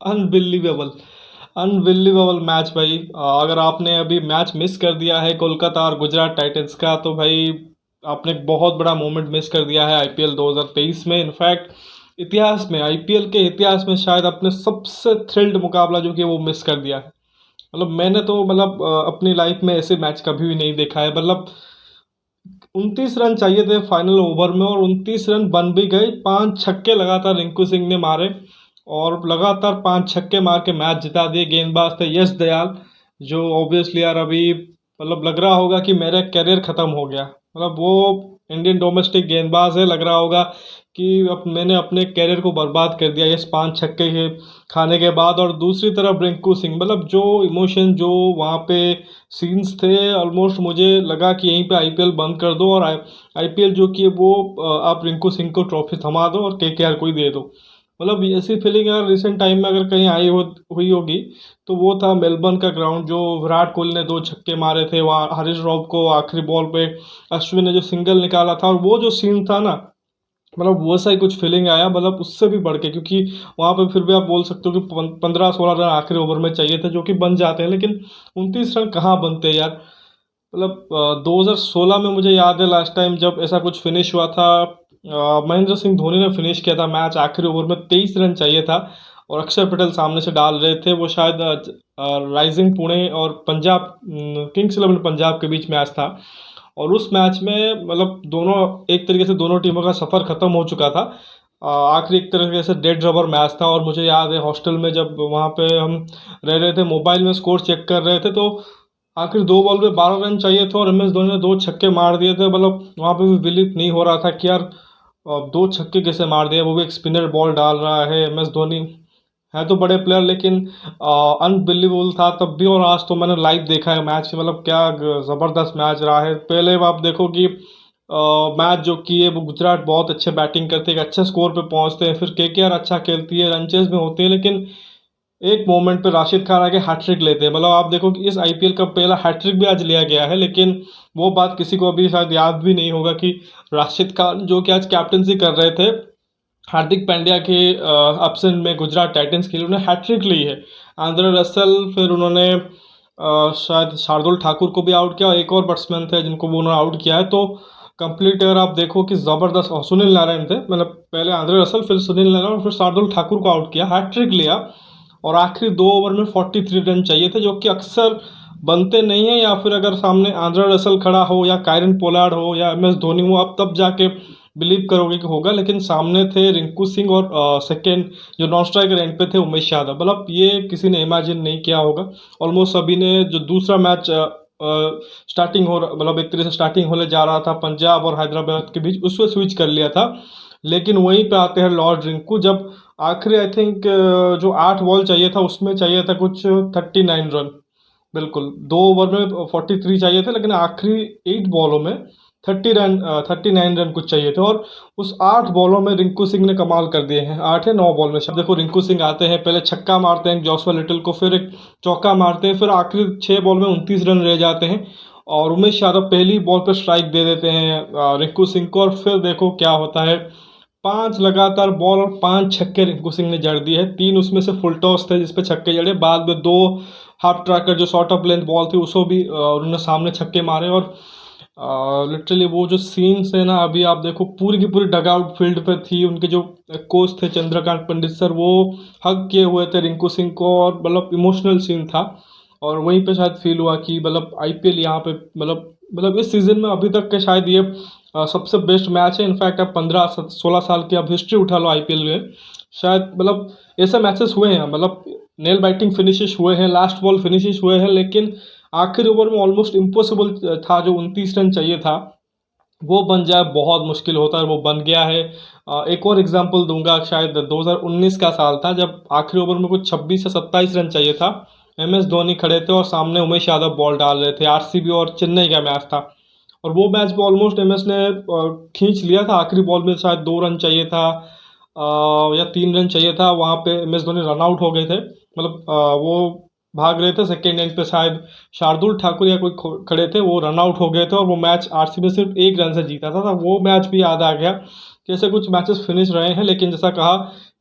Unbelievable, unbelievable match भाई। अगर आपने अभी मैच मिस कर दिया है कोलकाता और गुजरात टाइटंस का, तो भाई आपने एक बहुत बड़ा मोमेंट मिस कर दिया है आईपीएल 2023 में। इनफैक्ट इतिहास में, आईपीएल के इतिहास में शायद अपने सबसे थ्रिल्ड मुकाबला जो कि वो मिस कर दिया है। मतलब मैंने तो मतलब अपनी लाइफ में ऐसे मैच कभी भी नहीं देखा है। मतलब 29 रन चाहिए थे फाइनल ओवर में और 29 रन बन भी गए। 5 छक्के लगातार रिंकू सिंह ने मारे और लगातार 5 छक्के मार के मैच जिता दिए। गेंदबाज थे यश दयाल, जो ऑब्वियसली यार अभी मतलब लग रहा होगा कि मेरा करियर ख़त्म हो गया। मतलब वो इंडियन डोमेस्टिक गेंदबाज है, लग रहा होगा कि अब मैंने अपने करियर को बर्बाद कर दिया इस 5 छक्के के खाने के बाद। और दूसरी तरफ रिंकू सिंह, मतलब जो इमोशन, जो वहाँ पे सीन्स थे, ऑलमोस्ट मुझे लगा कि यहीं पे आईपीएल बंद कर दो और आईपीएल जो कि है वो आप रिंकू सिंह को ट्रॉफी थमा दो और केकेआर को ही दे दो। मतलब ऐसी फीलिंग यार रिसेंट टाइम में अगर कहीं हुई होगी तो वो था मेलबर्न का ग्राउंड, जो विराट कोहली ने 2 छक्के मारे थे वहाँ हरीश राव को आखिरी बॉल पे, अश्विन ने जो सिंगल निकाला था, और वो जो सीन था ना, मतलब वैसा ही कुछ फीलिंग आया। मतलब उससे भी बढ़ के, क्योंकि वहाँ पे फिर भी आप बोल सकते हो कि 15-16 रन आखिरी ओवर में चाहिए थे जो कि बन जाते हैं, लेकिन 29 रन कहाँ बनते हैं यार। मतलब 2016 में मुझे याद है लास्ट टाइम जब ऐसा कुछ फिनिश हुआ था। महेंद्र सिंह धोनी ने फिनिश किया था मैच, आखिरी ओवर में 23 रन चाहिए था और अक्षर पटेल सामने से डाल रहे थे। वो शायद राइजिंग पुणे और पंजाब, किंग्स इलेवन पंजाब के बीच मैच था। और उस मैच में मतलब दोनों, एक तरीके से दोनों टीमों का सफ़र ख़त्म हो चुका था। आखिरी एक तरीके से डेड रबर मैच था और मुझे याद है हॉस्टल में जब वहाँ पे हम रह रहे थे, मोबाइल में स्कोर चेक कर रहे थे, तो आखिर 2 बॉल पे 12 रन चाहिए थे और एम एस धोनी ने 2 छक्के मार दिए थे। मतलब वहाँ पे भी बिलीव नहीं हो रहा था कि यार 2 छक्के कैसे मार दिए, वो भी एक स्पिनर बॉल डाल रहा है। एम एस धोनी है तो बड़े प्लेयर, लेकिन अनबिलीवेबल था तब भी। और आज तो मैंने लाइव देखा है मैच, मतलब क्या ज़बरदस्त मैच रहा है। पहले आप देखो कि मैच जो की है वो गुजरात बहुत अच्छे बैटिंग करते हैं, एक अच्छे स्कोर पे पहुंचते हैं, फिर केकेआर अच्छा खेलती है, रन चेज में होती है, लेकिन एक मोमेंट पे राशिद खान आके हैट्रिक लेते हैं। मतलब आप देखो कि इस आईपीएल का पहला हैट्रिक भी आज लिया गया है, लेकिन वो बात किसी को अभी शायद याद भी नहीं होगा कि राशिद खान जो कि आज कैप्टनसी कर रहे थे हार्दिक पांड्या के एब्सेंट में गुजरात टाइटंस के लिए, उन्होंने हैट्रिक ली है। आंद्रे रसल, फिर उन्होंने शायद शार्दुल ठाकुर को भी आउट किया और एक और बैट्समैन थे जिनको वो उन्होंने आउट किया है। तो कंप्लीट अगर आप देखो कि ज़बरदस्त, और सुनील नारायण थे, मतलब पहले आंद्रे रसल, फिर सुनील नारायण और फिर शार्दुल ठाकुर को आउट किया, हैट्रिक लिया। और आखिरी 2 ओवर में 43 रन चाहिए थे जो कि अक्सर बनते नहीं है, या फिर अगर सामने आंद्रे रसल खड़ा हो या कायरन पोलार्ड हो या एम एस धोनी हो, आप तब जाके बिलीव करोगे कि होगा। लेकिन सामने थे रिंकू सिंह और सेकेंड जो नॉन स्ट्राइकर एंड पे थे उमेश यादव। मतलब ये किसी ने इमेजिन नहीं किया होगा। ऑलमोस्ट सभी ने जो दूसरा मैच स्टार्टिंग हो मतलब एक तरह से स्टार्टिंग होने जा रहा था पंजाब और हैदराबाद के बीच, उसमें स्विच कर लिया था। लेकिन वहीं पे आते हैं लॉर्ड रिंकू, जब आखिरी आई थिंक जो 8 बॉल चाहिए था उसमें चाहिए था कुछ 39 रन। बिल्कुल 2 ओवर में 43 चाहिए थे, लेकिन आखिरी 8 बॉलों में 30 रन, 39 रन कुछ चाहिए थे। और उस 8 बॉलों में रिंकू सिंह ने कमाल कर दिए हैं। 8 या 9 बॉल में शायद, देखो रिंकू सिंह आते हैं, पहले छक्का मारते हैं जॉसवा लिटिल को, फिर एक चौका मारते हैं, फिर आखिरी 6 बॉल में 29 रन रह जाते हैं और उमेश यादव पहली बॉल पर स्ट्राइक दे देते हैं रिंकू सिंह को। और फिर देखो क्या होता है, 5 लगातार बॉल और 5 छक्के रिंकू सिंह ने जड़ दिए हैं। 3 उसमें से फुल टॉस थे जिसपे छक्के जड़े, बाद में 2 हाफ ट्रैकर जो शॉर्ट ऑफ लेंथ बॉल थी उसको भी उन्होंने सामने छक्के मारे। और लिटरली वो जो सीन्स है ना, अभी आप देखो पूरी की पूरी डगआउट फील्ड पे थी, उनके जो कोच थे चंद्रकांत पंडित सर, वो हग किए हुए थे रिंकू सिंह को, और मतलब इमोशनल सीन था। और वहीं पे शायद फील हुआ कि मतलब आईपीएल यहाँ पे मतलब इस सीज़न में अभी तक के शायद ये सबसे बेस्ट मैच है। इनफैक्ट अब 15-16 साल की अब हिस्ट्री उठा लो आईपीएल में, शायद मतलब ऐसे मैचेस हुए हैं, मतलब नेल बाइटिंग फिनिशेस हुए हैं, लास्ट बॉल फिनिशेस हुए हैं, लेकिन आखिरी ओवर में ऑलमोस्ट इम्पॉसिबल था, जो 29 रन चाहिए था वो बन जाए बहुत मुश्किल होता है, वो बन गया है। एक और एग्जांपल दूंगा, शायद 2019 का साल था जब आखिरी ओवर में कुछ 26 या 27 रन चाहिए था, एम एस धोनी खड़े थे और सामने उमेश यादव बॉल डाल रहे थे, आरसीबी और चेन्नई का मैच था। और वो मैच भी ऑलमोस्ट एम एस ने खींच लिया था, आखिरी बॉल में शायद 2 रन चाहिए था या 3 रन चाहिए था, वहाँ पे M S Dhoni run out हो गए थे। मतलब वो भाग रहे थे सेकेंड एंड पे, शायद शार्दुल ठाकुर या कोई खड़े थे, वो रन आउट हो गए थे और वो मैच आरसीबी सिर्फ 1 रन से जीता था। वो मैच भी याद आ गया। कैसे कुछ मैचेस फिनिश रहे हैं, लेकिन जैसा कहा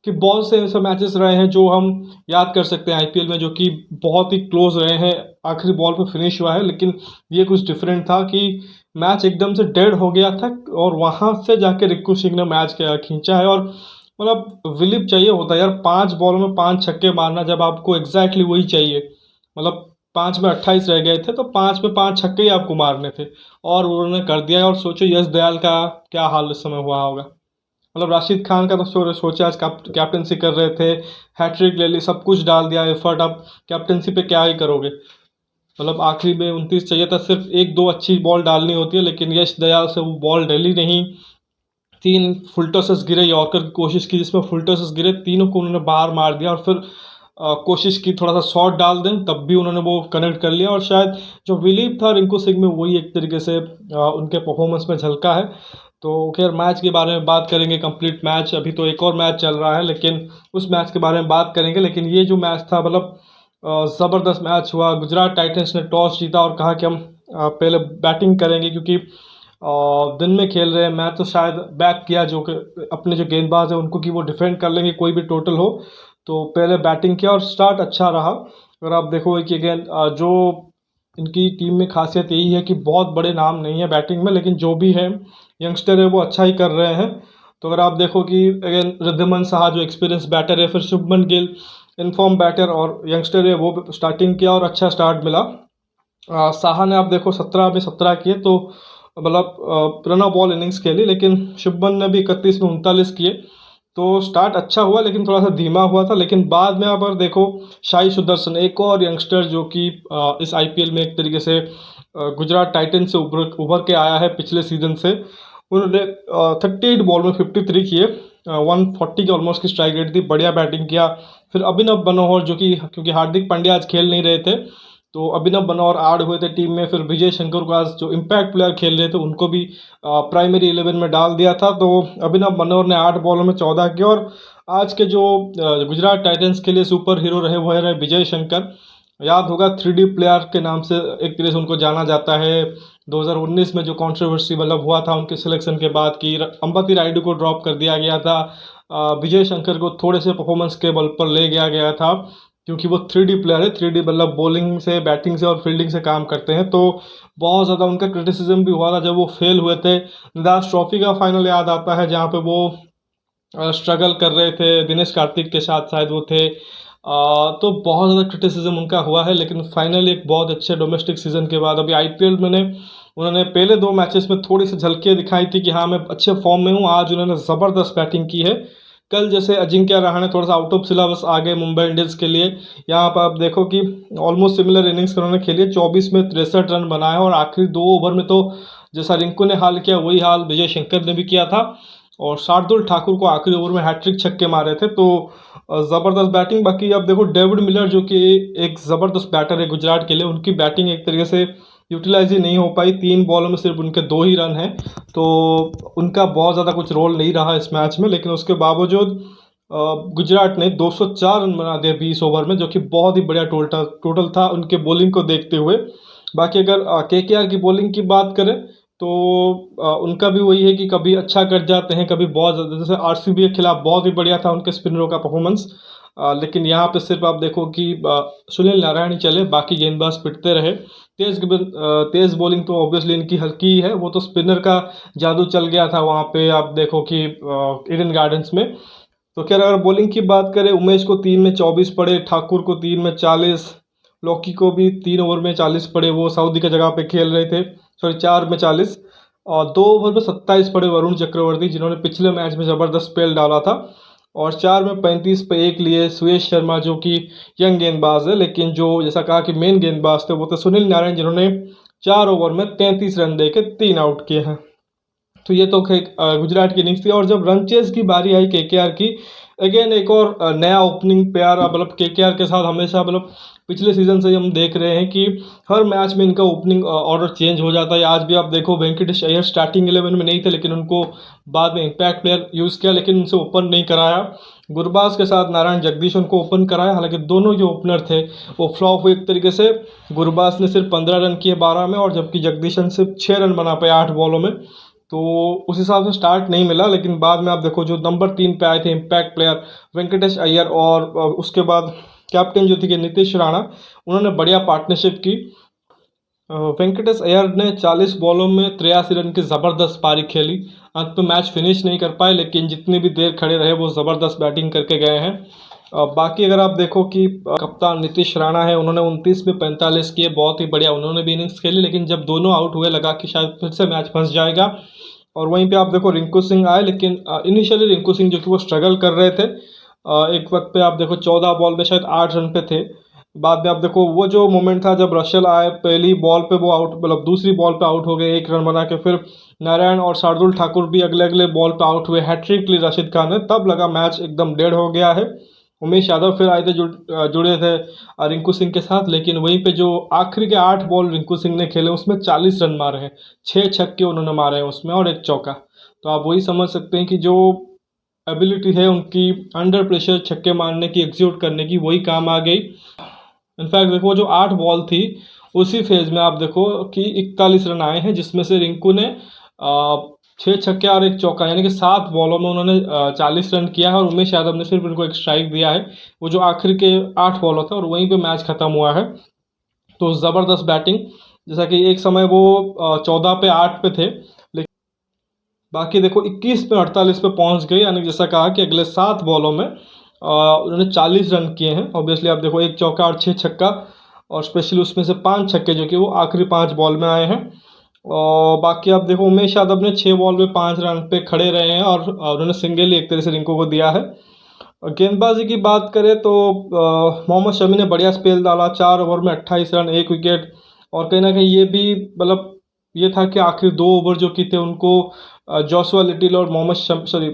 कि बहुत से ऐसे मैचेस रहे हैं जो हम याद कर सकते हैं आईपीएल में, जो कि बहुत ही क्लोज रहे हैं, आखिरी बॉल पे फिनिश हुआ है। लेकिन ये कुछ डिफरेंट था कि मैच एकदम से डेड हो गया था और वहां से जाके रिंकू सिंह ने मैच खींचा है। और मतलब विलिप चाहिए होता है यार, 5 बॉलों में 5 छक्के मारना, जब आपको एग्जैक्टली वही चाहिए। मतलब 5 में 28 रह गए थे तो 5 में 5 छक्के ही आपको मारने थे, और उन्होंने कर दिया है। और सोचो यश दयाल का क्या हाल इस समय हुआ होगा। मतलब राशिद खान का तो सोचा आज कैप्टनसी कर रहे थे, हैट्रिक ले ली, सब कुछ डाल दिया एफर्ट, अब कैप्टनसी पे क्या ही करोगे। मतलब आखिरी में 29 चाहिए था, सिर्फ एक दो अच्छी बॉल डालनी होती है, लेकिन यश दयाल से वो बॉल डली नहीं। 3 फुल टॉसेस गिरे, यॉर्कर की कोशिश की जिसमें फुल टॉसेस गिरे, तीनों को उन्होंने बाहर मार दिया। और फिर कोशिश की थोड़ा सा शॉट डाल दें, तब भी उन्होंने वो कनेक्ट कर लिया। और शायद जो बिलीव था रिंकू सिंह में, वही एक तरीके से उनके परफॉर्मेंस में झलका है। तो खैर मैच के बारे में बात करेंगे, कंप्लीट मैच, अभी तो एक और मैच चल रहा है, लेकिन उस मैच के बारे में बात करेंगे। लेकिन ये जो मैच था, मतलब ज़बरदस्त मैच हुआ। गुजरात टाइटंस ने टॉस जीता और कहा कि हम पहले बैटिंग करेंगे, क्योंकि दिन में खेल रहे हैं। मैं तो शायद बैक किया जो कि अपने जो गेंदबाज है उनको, कि वो डिफेंड कर लेंगे कोई भी टोटल हो। तो पहले बैटिंग किया और स्टार्ट अच्छा रहा। अगर आप देखोगे कि अगेन जो इनकी टीम में खासियत यही है कि बहुत बड़े नाम नहीं है बैटिंग में, लेकिन जो भी है यंगस्टर है वो अच्छा ही कर रहे हैं। तो अगर आप देखो कि अगेन रिद्धिमान साहा जो एक्सपीरियंस बैटर है, फिर शुभमन गिल इनफॉर्म बैटर और यंगस्टर है, वो स्टार्टिंग किया और अच्छा स्टार्ट मिला। साहा ने आप देखो 17 में 17 किए, तो मतलब रन बॉल इनिंग्स खेली, लेकिन शुभमन ने भी 31 में 39 किए। तो स्टार्ट अच्छा हुआ लेकिन थोड़ा सा धीमा हुआ था। लेकिन बाद में आप अगर देखो, शाई सुदर्शन एक और यंगस्टर जो कि इस आईपीएल में एक तरीके से गुजरात टाइटंस से उभर उभर के आया है पिछले सीजन से, उन्होंने 38 बॉल में 53 किए, 140 के ऑलमोस्ट की स्ट्राइक रेट थी, बढ़िया बैटिंग किया। फिर अभिनव मनोहर जो कि, क्योंकि हार्दिक पांड्या आज खेल नहीं रहे थे, तो अभिनव मनोहर ऐड हुए थे टीम में। फिर विजय शंकर को आज जो इम्पैक्ट प्लेयर खेल रहे थे उनको भी प्राइमरी 11 में डाल दिया था। तो अभिनव मनोहर ने 8 बॉलों में 14 किया। और आज के जो गुजरात टाइटंस के लिए सुपर हीरो रहे वो रहे विजय शंकर। याद होगा 3D प्लेयर के नाम से एक तरह से उनको जाना जाता है। 2019 में जो कंट्रोवर्सी मतलब हुआ था उनके सिलेक्शन के बाद, कि अंबती रायडू को ड्रॉप कर दिया गया था, विजय शंकर को थोड़े से परफॉर्मेंस के बल पर ले गया गया था, क्योंकि वो 3D प्लेयर है। 3D मतलब बॉलिंग से, बैटिंग से और फील्डिंग से काम करते हैं। तो बहुत ज़्यादा उनका क्रिटिसिज्म भी हुआ था जब वो फेल हुए थे। निदास ट्रॉफी का फाइनल याद आता है, जहाँ पे वो स्ट्रगल कर रहे थे, दिनेश कार्तिक के साथ शायद वो थे। तो बहुत ज़्यादा क्रिटिसिज्म उनका हुआ है, लेकिन फाइनली एक बहुत अच्छे डोमेस्टिक सीजन के बाद अभी आईपीएल में उन्होंने पहले 2 मैचेस में थोड़ी सी झलकियाँ दिखाई थी कि हाँ मैं अच्छे फॉर्म में हूँ। आज उन्होंने ज़बरदस्त बैटिंग की है। कल जैसे अजिंक्य रहाणे थोड़ा सा आउट ऑफ सिलेबस आ गए मुंबई इंडियंस के लिए, यहाँ पर आप देखो कि ऑलमोस्ट सिमिलर इनिंग्स उन्होंने खेली है, 24 में 63 रन बनाए, और आखिरी 2 ओवर में तो जैसा रिंकू ने हाल किया वही हाल विजय शंकर ने भी किया था। और शार्दुल ठाकुर को आखिरी ओवर में हैट्रिक छक्के मारे थे। तो ज़बरदस्त बैटिंग। बाकी आप देखो डेविड मिलर जो कि एक ज़बरदस्त बैटर है गुजरात के लिए, उनकी बैटिंग एक तरीके से यूटिलाइज ही नहीं हो पाई। 3 बॉलों में सिर्फ उनके 2 ही रन हैं, तो उनका बहुत ज़्यादा कुछ रोल नहीं रहा इस मैच में। लेकिन उसके बावजूद गुजरात ने 204 रन बना दिए 20 ओवर में, जो कि बहुत ही बढ़िया टोटल था उनके बॉलिंग को देखते हुए। बाकी अगर केकेआर की बॉलिंग की बात करें तो उनका भी वही है कि कभी अच्छा कर जाते हैं, कभी बहुत ज़्यादा, जैसे आरसीबी के खिलाफ बहुत ही बढ़िया था उनके स्पिनरों का परफॉर्मेंस। लेकिन यहाँ पे सिर्फ आप देखो कि सुनील नारायण ही चले, बाकी गेंदबाज पिटते रहे। तेज बॉलिंग तो ऑब्वियसली इनकी हल्की ही है, वो तो स्पिनर का जादू चल गया था वहाँ पे, आप देखो कि ईडन गार्डन्स में। तो खैर अगर बॉलिंग की बात करें, उमेश को 3 में 24 पड़े, ठाकुर को 3 में 40, लौकी को भी 3 ओवर में 40 पड़े, वो सऊदी की जगह पे खेल रहे थे, सॉरी 4 में 40। और 2 ओवर में 27 पड़े वरुण चक्रवर्ती, जिन्होंने पिछले मैच में ज़बरदस्त स्पेल डाला था। और 4 में 35 पे 1 लिए सुयश शर्मा, जो कि यंग गेंदबाज है, लेकिन जो जैसा कहा कि मेन गेंदबाज थे वो तो सुनील नारायण, जिन्होंने 4 ओवर में 33 रन दे के 3 आउट किए हैं। तो ये तो गुजरात की इनिंग्स थी। और जब रन चेज की बारी आई केकेआर की, अगेन एक और नया ओपनिंग पेयर, मतलब केकेआर के साथ हमेशा, मतलब पिछले सीजन से हम देख रहे हैं कि हर मैच में इनका ओपनिंग ऑर्डर चेंज हो जाता है। आज भी आप देखो वेंकटेश अय्यर स्टार्टिंग 11 में नहीं थे, लेकिन उनको बाद में इम्पैक्ट प्लेयर यूज़ किया, लेकिन उनसे ओपन नहीं कराया। गुरबाज के साथ नारायण जगदीश उनको ओपन कराया, हालांकि दोनों जो ओपनर थे वो फ्लॉप हुए एक तरीके से। गुरबाज ने सिर्फ 15 रन किए 12 में, और जबकि जगदीशन सिर्फ 6 रन बना पाए 8 बॉलों में। तो उस हिसाब से स्टार्ट नहीं मिला, लेकिन बाद में आप देखो जो नंबर 3 पे आए थे इम्पैक्ट प्लेयर वेंकटेश अय्यर, और उसके बाद कैप्टन जो थी कि नीतीश राणा, उन्होंने बढ़िया पार्टनरशिप की। वेंकटेश अय्यर ने 40 बॉलों में 83 रन की ज़बरदस्त पारी खेली। अंत में मैच फिनिश नहीं कर पाए, लेकिन जितनी भी देर खड़े रहे वो ज़बरदस्त बैटिंग करके गए हैं। बाकी अगर आप देखो कि कप्तान नीतीश राणा है, उन्होंने 29 में 45 किए, बहुत ही बढ़िया उन्होंने भी इनिंग्स खेली, लेकिन जब दोनों आउट हुए लगा कि शायद फिर से मैच फंस जाएगा। और वहीं पे आप देखो रिंकू सिंह आए, लेकिन इनिशियली रिंकू सिंह जो कि वो स्ट्रगल कर रहे थे। एक वक्त पे आप देखो 14 बॉल में शायद 8 रन पे थे। बाद में आप देखो वो जो मोमेंट था जब रशल आए, पहली बॉल पे वो आउट, मतलब दूसरी बॉल पे आउट हो गए 1 रन बना के, फिर नारायण और शार्दुल ठाकुर भी अगले अगले बॉल पे आउट हुए, हैट्रिक ली राशिद खान ने, तब लगा मैच एकदम डेड हो गया है। उमेश यादव फिर आए थे, जुड़े थे रिंकू सिंह के साथ, लेकिन वहीं पे जो आखिरी के 8 बॉल रिंकू सिंह ने खेले उसमें 40 रन मारे हैं, 6 छक्के उन्होंने मारे हैं उसमें और 1 चौका। तो आप वही समझ सकते हैं कि जो एबिलिटी है उनकी अंडर प्रेशर छक्के मारने की, एग्जीक्यूट करने की, वही काम आ गई। इनफैक्ट देखो जो 8 बॉल थी उसी फेज में आप देखो कि 41 रन आए हैं, जिसमें से रिंकू ने 6 छक्के और 1 चौका, यानी कि 7 बॉलों में उन्होंने 40 रन किया है, और उमेश यादव ने सिर्फ उनको एक स्ट्राइक दिया है, वो जो आखिर के 8 बॉलों था, और वहीं पे मैच खत्म हुआ है। तो ज़बरदस्त बैटिंग, जैसा कि एक समय वो 14 पे 8 पे थे, लेकिन बाकी देखो 21 पे 48 पे पहुंच गए, यानी जैसा कहा कि अगले 7 बॉलों में उन्होंने 40 रन किए हैं। ऑब्वियसली आप देखो 1 चौका और 6 छक्का, और स्पेशली उसमें से 5 छक्के जो कि वो आखिरी 5 बॉल में आए हैं। और बाकी आप देखो उमेश यादव ने 6 बॉल में 5 रन पे खड़े रहे हैं, और उन्होंने सिंगल ही एक तरह से रिंकू को दिया है। और गेंदबाजी की बात करें तो मोहम्मद शमी ने बढ़िया स्पेल डाला, 4 ओवर में 28 रन, 1 विकेट। और कहीं ना कहीं ये भी मतलब ये था कि आखिर 2 ओवर जो की थे उनको जोशुआ लिटिल और मोहम्मद शमी, सॉरी,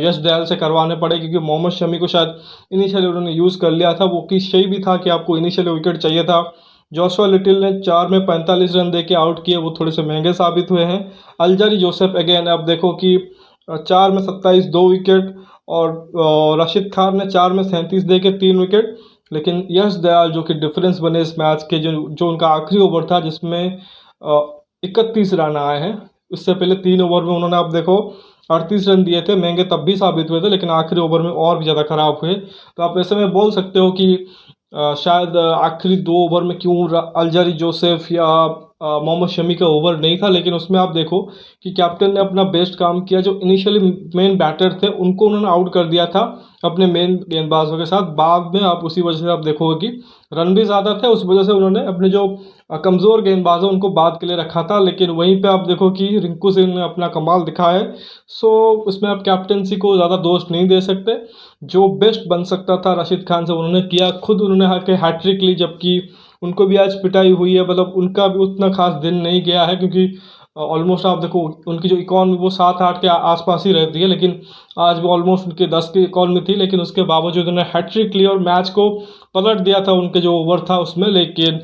यश दयाल से करवाने पड़े, क्योंकि मोहम्मद शमी को शायद इनिशियली उन्होंने यूज़ कर लिया था, वो कि सही भी था कि आपको इनिशियली विकेट चाहिए था। जोशुआ लिटिल ने 4 में 45 रन दे के आउट किए, वो थोड़े से महंगे साबित हुए हैं। अल्जारी जोसेफ अगेन अब देखो कि 4 में 27, 2 विकेट, और राशिद खान ने 4 में 37 दे के 3 विकेट। लेकिन यश दयाल जो कि डिफरेंस बने इस मैच के, जो उनका आखिरी ओवर था जिसमें 31 रन आए हैं, उससे पहले 3 ओवर में उन्होंने आप देखो 38 रन दिए थे, महंगे तब भी साबित हुए थे, लेकिन आखिरी ओवर में और भी ज़्यादा खराब हुए। तो आप ऐसे में बोल सकते हो कि शायद आखिरी 2 ओवर में क्यों अल्जारी जोसेफ या मोहम्मद शमी का ओवर नहीं था, लेकिन उसमें आप देखो कि कैप्टन ने अपना बेस्ट काम किया। जो इनिशियली मेन बैटर थे उनको उन्होंने आउट कर दिया था अपने मेन गेंदबाजों के साथ, बाद में आप उसी वजह से आप देखोगे कि रन भी ज़्यादा थे, उस वजह से उन्होंने अपने जो कमज़ोर गेंदबाज हैं उनको बाद के लिए रखा था। लेकिन वहीं पे आप देखो कि रिंकू सिंह ने अपना कमाल दिखाया है। सो उसमें आप कैप्टनसी को ज़्यादा दोष नहीं दे सकते। जो बेस्ट बन सकता था राशिद खान से उन्होंने किया, खुद उन्होंने आके हैट्रिक ली, जबकि उनको भी आज पिटाई हुई है, मतलब उनका भी उतना खास दिन नहीं गया है, क्योंकि ऑलमोस्ट आप देखो उनकी जो इकॉनमी वो 7-8 के आसपास ही रहती है, लेकिन आज भी ऑलमोस्ट उनके 10 की इकॉनमी थी, लेकिन उसके बावजूद उन्होंने हैट्रिक ली और मैच को पलट दिया था उनके जो ओवर था उसमें। लेकिन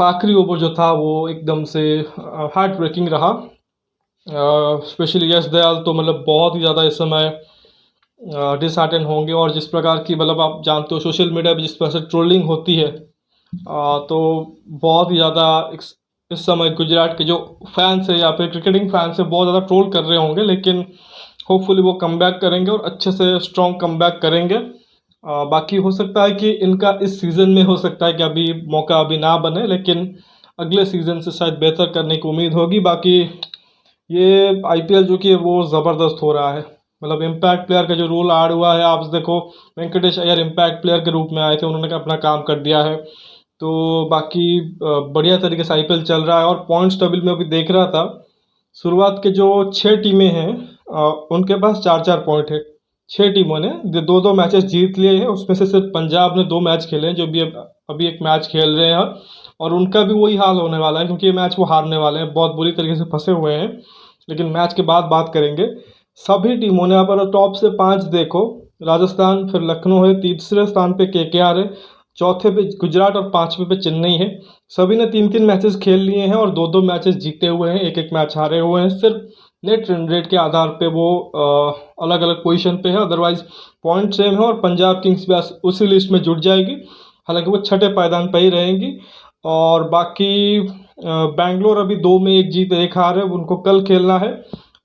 आखिरी ओवर जो था वो एकदम से हार्ट ब्रेकिंग रहा। स्पेशली यश दयाल तो मतलब बहुत ही ज़्यादा इस समय डिसहार्टन होंगे, और जिस प्रकार की मतलब आप जानते हो सोशल मीडिया पे जिस प्रकार से ट्रोलिंग होती है, तो बहुत ही ज़्यादा इस समय गुजरात के जो फैंस है या फिर क्रिकेटिंग फैंस है बहुत ज़्यादा ट्रोल कर रहे होंगे, लेकिन होपफुली वो कमबैक करेंगे और अच्छे से स्ट्रॉन्ग कमबैक करेंगे। बाकी हो सकता है कि इनका इस सीज़न में हो सकता है कि अभी मौका अभी ना बने, लेकिन अगले सीज़न से शायद बेहतर करने की उम्मीद होगी। बाकी ये आईपीएल जो कि वो ज़बरदस्त हो रहा है, मतलब इम्पैक्ट प्लेयर का जो रूल ऐड हुआ है, आप देखो वेंकटेश अय्यर इम्पैक्ट प्लेयर के रूप में आए थे, उन्होंने अपना काम कर दिया है। तो बाकी बढ़िया तरीके से आईपीएल चल रहा है। और पॉइंट्स टेबल में अभी देख रहा था, शुरुआत के जो 6 टीमें हैं उनके पास 4-4 पॉइंट है। 6 टीमों ने 2-2 मैचेस जीत लिए हैं, उसमें से सिर्फ पंजाब ने 2 मैच खेले हैं, जो भी अभी एक मैच खेल रहे हैं, और उनका भी वही हाल होने वाला है, क्योंकि ये मैच वो हारने वाले हैं, बहुत बुरी तरीके से फंसे हुए हैं। लेकिन मैच के बाद बात करेंगे। सभी टीमों ने आप अगर टॉप से 5 देखो, राजस्थान, फिर लखनऊ है, तीसरे स्थान पे केकेआर है, चौथे पे गुजरात और 5वें पे चेन्नई है। सभी ने 3-3 मैचेस खेल लिए हैं और 2-2 मैचेस जीते हुए हैं, 1-1 मैच हारे हुए हैं। सिर्फ नेट रन रेट के आधार पे वो अलग अलग पोजीशन पे है, अदरवाइज पॉइंट सेम है। और पंजाब किंग्स भी उसी लिस्ट में जुड़ जाएगी, हालांकि वो छठे पायदान पर ही रहेंगी। और बाकी बैंगलोर अभी 2 में 1 जीत 1 हार है, उनको कल खेलना है।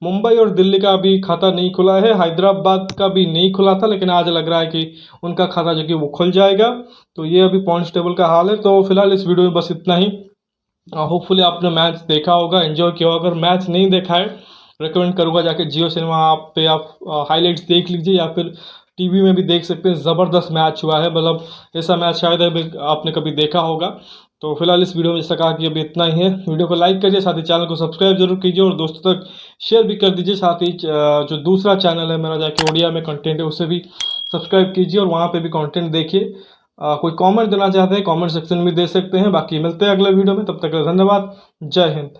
मुंबई और दिल्ली का अभी खाता नहीं खुला है, हैदराबाद का भी नहीं खुला था, लेकिन आज लग रहा है कि उनका खाता जो कि वो खुल जाएगा। तो ये अभी पॉइंट्स टेबल का हाल है। तो फिलहाल इस वीडियो में बस इतना ही। होपफुली आपने मैच देखा होगा, एंजॉय किया होगा। अगर मैच नहीं देखा है, रिकमेंड करूंगा जाके जियो सिनेमा आप पे आप हाईलाइट्स देख लीजिए, या फिर टीवी में भी देख सकते हैं। ज़बरदस्त मैच हुआ है, मतलब ऐसा मैच शायद अभी आपने कभी देखा होगा। तो फिलहाल इस वीडियो में जैसा कहा कि अभी इतना ही है। वीडियो को लाइक करिए, साथ ही चैनल को सब्सक्राइब जरूर कीजिए और दोस्तों तक शेयर भी कर दीजिए। साथ ही जो दूसरा चैनल है मेरा, जाके ओडिया में कंटेंट है, उसे भी सब्सक्राइब कीजिए और वहाँ पे भी कंटेंट देखिए। कोई कमेंट देना चाहते हैं, कमेंट सेक्शन में दे सकते हैं। बाकी मिलते हैं अगले वीडियो में, तब तक के लिए धन्यवाद। जय हिंद।